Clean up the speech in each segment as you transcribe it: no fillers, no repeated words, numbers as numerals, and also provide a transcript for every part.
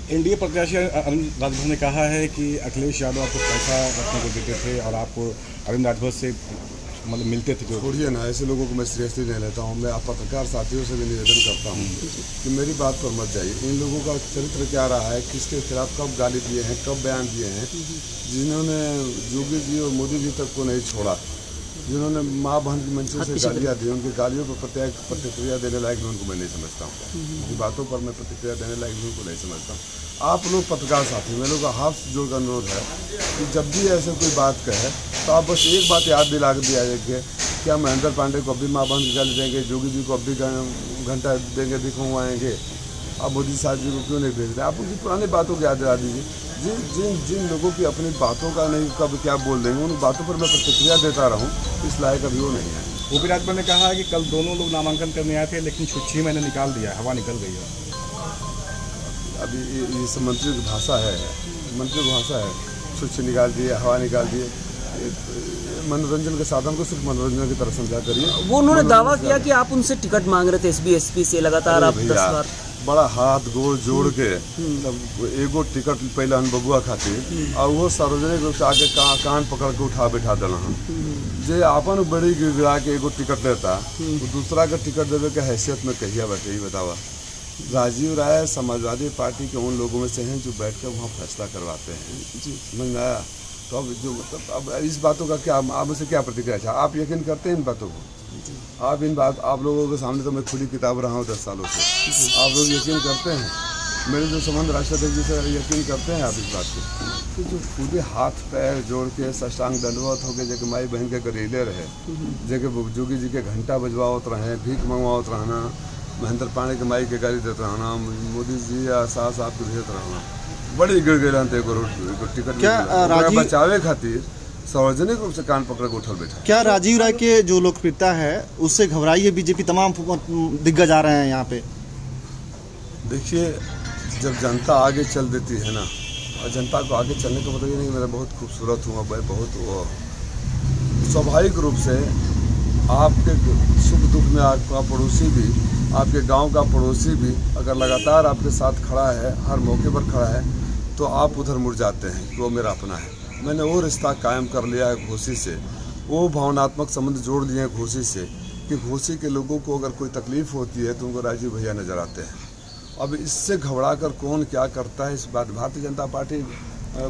NDA प्रत्याशी अरविंद राजभर ने कहा है कि अखिलेश यादव आपको पैसा रखने को देते थे और आपको अरविंद राजभर से मतलब मिलते थे। जो छोड़िए ना, ऐसे लोगों को मैं सीरियसली नहीं लेता हूँ। मैं आप पत्रकार साथियों से भी निवेदन करता हूँ कि मेरी बात पर मत जाइए। इन लोगों का चरित्र क्या रहा है, किसके खिलाफ कब गाली दिए हैं, कब बयान दिए हैं, जिन्होंने योगी जी और मोदी जी तक को नहीं छोड़ा, जिन्होंने माँ बहन की मंचों से गालियाँ दी, उनकी गालियों पर प्रतिक्रिया देने लायक भी उनको मैं नहीं समझता हूँ। उनकी बातों पर मैं प्रतिक्रिया देने लायक भी उनको नहीं समझता हूँ। आप लोग पत्रकार साथी, मैं लोगों का हाथ जोड़कर अनुरोध है कि जब भी ऐसे कोई बात कहे तो आप बस एक बात याद दिला दिया जाएगी, क्या महेंद्र पांडे को अब भी माँ बहन की गाली देंगे, योगी जी को अब भी घंटा देंगे, दिखवाएंगे, अब मोदी साहब जी को क्यों नहीं भेज रहे? आप उनकी पुरानी बातों को याद दिला दीजिए। जिन लोगों की अपनी बातों का नहीं कब क्या बोल देंगे, उन बातों पर मैं प्रतिक्रिया देता रहूं, इस लायक अभी वो नहीं है। ओपी राजभर ने कहा है कि कल दोनों लोग नामांकन करने आए थे लेकिन 6 महीने निकाल दिया, हवा निकल गई है। अभी ये सब मंत्री की भाषा है, मंत्री की भाषा है, छुच्छे निकाल दिए, हवा निकाल दिए। मनोरंजन के साधन को सिर्फ मनोरंजन की तरह समझा करिए। वो उन्होंने दावा किया कि आप उनसे टिकट मांग रहे थे एसपी से लगातार, आप 10 बार बड़ा हाथ गोड़ जोड़ के एगो टिकट पहले हम बबुआ खातिर और वो सार्वजनिक रूप से आके कान पकड़ के उठा बैठा दिल जे अपन बड़ी गिड़गिड़ा के एगो टिकट लेता, तो दूसरा का टिकट देवे के हैसियत में कहिया बैठे ही बतावा। राजीव राय समाजवादी पार्टी के उन लोगों में से हैं जो बैठ कर वहाँ फैसला करवाते हैं। समझ में आया? तो अब जो मतलब अब इस बातों का क्या, आप मुझसे क्या प्रतिक्रिया चाह, आप यकीन करते हैं इन बातों को? आप लोगों के सामने तो मैं खुली किताब रहा हूँ 10 सालों से, आप लोग यकीन करते हैं? मेरे जो संबंध राष्ट्रपति जी से यकीन करते हैं आप इस बात को कि जो पूरे हाथ पैर जोड़ के साष्टांग दंडवत होकर जगह माई बहन के करेले रहे, जगह योगी जी के घंटा बजवावत रहे, भीख मंगवावत रहना, महेंद्र पांडे के माई के गाली देते रहना, मोदी जी या साहब के भेजते रहना, बड़ी गिड़गिड़ान थे टिकट क्या बचावे खातिर सार्वजनिक रूप से कान पकड़ के उठल बैठा। क्या राजीव राय के जो लोकप्रियता है उससे घबराई है बीजेपी? तमाम दिग्गज आ रहे हैं यहाँ पे। देखिए, जब जनता आगे चल देती है ना, और जनता को आगे चलने का मतलब ये नहीं मैं बहुत खूबसूरत हूँ, मैं बहुत स्वाभाविक रूप से आपके सुख दुख में आपका पड़ोसी भी, आपके गांव का पड़ोसी भी अगर लगातार आपके साथ खड़ा है, हर मौके पर खड़ा है, तो आप उधर मुड़ जाते हैं कि वो मेरा अपना है। मैंने वो रिश्ता कायम कर लिया है घोसी से, वो भावनात्मक संबंध जोड़ लिए हैं घोसी से कि घोसी के लोगों को अगर कोई तकलीफ होती है तो उनको राजीव भैया नजर आते हैं। अब इससे घबरा कर कौन क्या करता है इस बात, भारतीय जनता पार्टी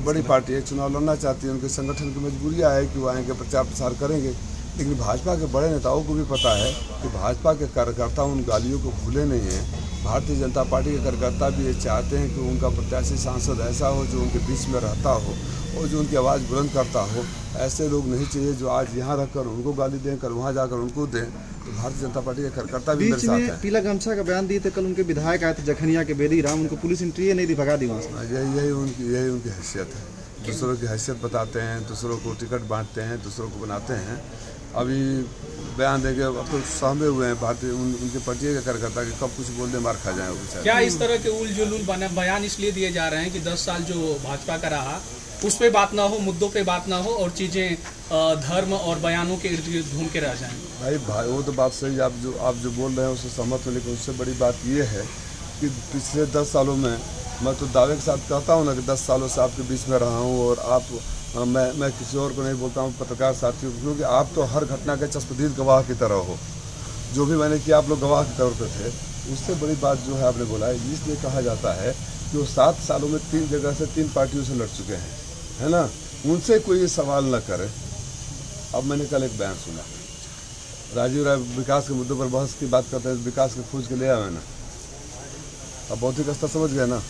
बड़ी पार्टी है, चुनाव लड़ना चाहती है, उनके संगठन की मजबूरियाँ है कि वो आएंगे, प्रचार प्रसार करेंगे। लेकिन भाजपा के बड़े नेताओं को भी पता है कि भाजपा के कार्यकर्ता उन गालियों को भूले नहीं हैं। भारतीय जनता पार्टी के कार्यकर्ता भी ये चाहते हैं कि उनका प्रत्याशी सांसद ऐसा हो जो उनके बीच में रहता हो और जो उनकी आवाज़ बुलंद करता हो। ऐसे लोग नहीं चाहिए जो आज यहाँ रखकर उनको गाली दें, कल वहाँ जाकर उनको दें। तो भारतीय जनता पार्टी के कार्यकर्ता भी मेरे साथ हैं। पीला गमछा का बयान दिए थे कल, उनके विधायक आए थे जखनिया के बेदी राम, उनको पुलिस एंट्री नहीं दी, भगा दी वहाँ से। यही उनकी हैसियत है। दूसरों की हैसियत बताते हैं, दूसरों को टिकट बांटते हैं, दूसरों को बनाते हैं। अभी बयान देंगे, अब तो सहमे हुए हैं भारतीय उनके पार्टी के कार्यकर्ता के, कब कुछ बोल दे मार खा जाए। क्या इस तरह के उल जुलूल बयान इसलिए दिए जा रहे हैं कि 10 साल जो भाजपा का रहा उस पे बात ना हो, मुद्दों पे बात ना हो और चीजें धर्म और बयानों के इर्द गिर्द घूम के रह जाएं? भाई वो तो बात सही, आप जो बोल रहे हैं उससे सहमत हूँ, लेकिन उससे बड़ी बात ये है कि पिछले 10 सालों में मैं तो दावे के साथ कहता हूँ ना कि 10 सालों से आपके बीच में रहा हूँ और मैं किसी और को नहीं बोलता हूँ, पत्रकार साथियों को, क्योंकि आप तो हर घटना के चश्मदीद गवाह की तरह हो। जो भी मैंने किया आप लोग गवाह के तौर पर थे। उससे बड़ी बात जो है आपने बोला है, इसलिए कहा जाता है कि वो 7 सालों में 3 जगह से 3 पार्टियों से लड़ चुके हैं, है ना, उनसे कोई ये सवाल न करे। अब मैंने कल एक बयान सुना, राजीव राय विकास के मुद्दों पर बहस की बात करते हैं, विकास के खोज के ले आए ना, अब भौतिक स्तर समझ गए ना,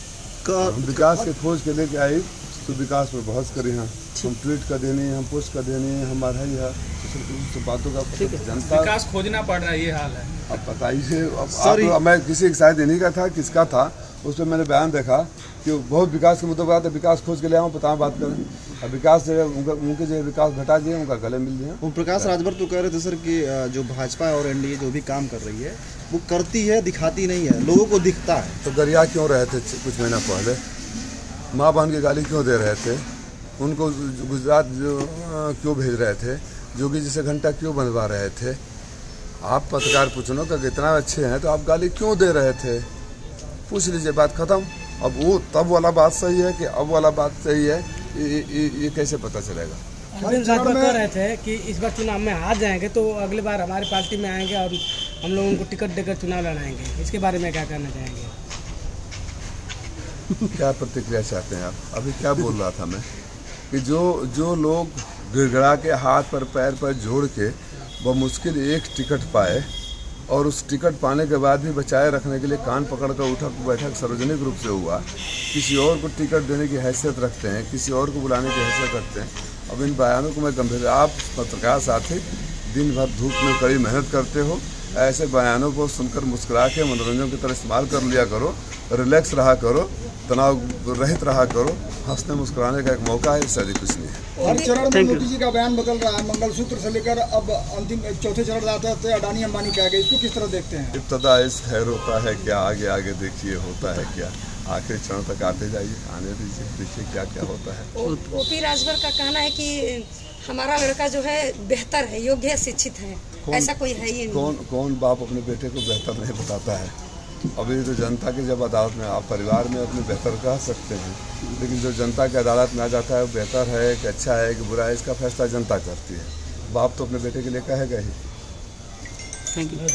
विकास के खोज के लेके आई तो विकास पर बहस करी हैं, हम ट्वीट कर देनी है, हम पोस्ट कर देनी है, हमारा ही है, तो बातों का जनता विकास खोजना पड़ रहा है, ये हाल है। अब बताइए, अब मैं किसी शायद इन्हीं का था, किसका था, उस पर मैंने बयान देखा कि बहुत विकास के मुद्दों पर आता है, विकास खोज के ले आऊँ, पता बात करें। अब विकास जो उनके जो विकास घटा दिए उनका गले मिल दिए। ओम प्रकाश राजभर तो कह रहे थे सर कि जो भाजपा और एनडीए जो भी काम कर रही है वो करती है, दिखाती नहीं है, लोगों को दिखता है। तो गरिया क्यों रहे थे कुछ महीना पहले, माँ बहन की गाली क्यों दे रहे थे, उनको गुजरात क्यों भेज रहे थे, योगी जी से घंटा क्यों बनवा रहे थे? आप पत्रकार पूछनो कि इतना अच्छे हैं तो आप गाली क्यों दे रहे थे? पूछ लीजिए, बात खत्म। अब वो तब वाला बात सही है कि अब वाला बात सही है, ये कैसे पता चलेगा? अरविंद राजभर कह रहे थे कि इस बार चुनाव में हार जाएंगे तो अगली बार हमारी पार्टी में आएंगे और हम लोग उनको टिकट देकर चुनाव लड़ाएंगे। इसके बारे में क्या कहना चाहेंगे? क्या प्रतिक्रिया चाहते हैं आप? अभी क्या बोल रहा था मैं कि जो लोग गिड़गिड़ा के हाथ पर पैर पर जोड़ के बमुश्किल एक टिकट पाए और उस टिकट पाने के बाद भी बचाए रखने के लिए कान पकड़ कर उठक बैठक सार्वजनिक रूप से हुआ, किसी और को टिकट देने की हैसियत रखते हैं, किसी और को बुलाने की हैसियत रखते हैं। अब इन बयानों को मैं गंभीर, आप पत्रकार साथी दिन भर धूप में कड़ी मेहनत करते हो, ऐसे बयानों को सुनकर मुस्कुरा के मनोरंजन की तरह इस्तेमाल कर लिया करो, रिलैक्स रहा करो, तनाव रहित रहा करो, हंसने मुस्कुराने का एक मौका है, इससे अधिक कुछ नहीं है। हर चरण में मोदी जी का बयान बदल रहा है, मंगलसूत्र से लेकर अब अंतिम चौथे चरण आते थे अडानी अंबानी के आगे, इसको किस तरह देखते हैं? इब्तदा इस खैर होता है क्या, आगे आगे देखिए होता है क्या, आखिरी चरण तक आते जाइए, आने दीजिए, देखिए क्या क्या होता है। ओपी राजभर का कहना है कि हमारा लड़का जो है बेहतर है, योग्य है, शिक्षित है, ऐसा कोई है ही नहीं। कौन बाप अपने बेटे को बेहतर नहीं बताता है? अभी तो जनता की जब अदालत में, आप परिवार में अपने बेहतर कह सकते हैं, लेकिन जो जनता की अदालत में आ जाता है वो बेहतर है कि अच्छा है कि बुरा है, इसका फैसला जनता करती है। बाप तो अपने बेटे के लिए कहेगा ही। Thank you.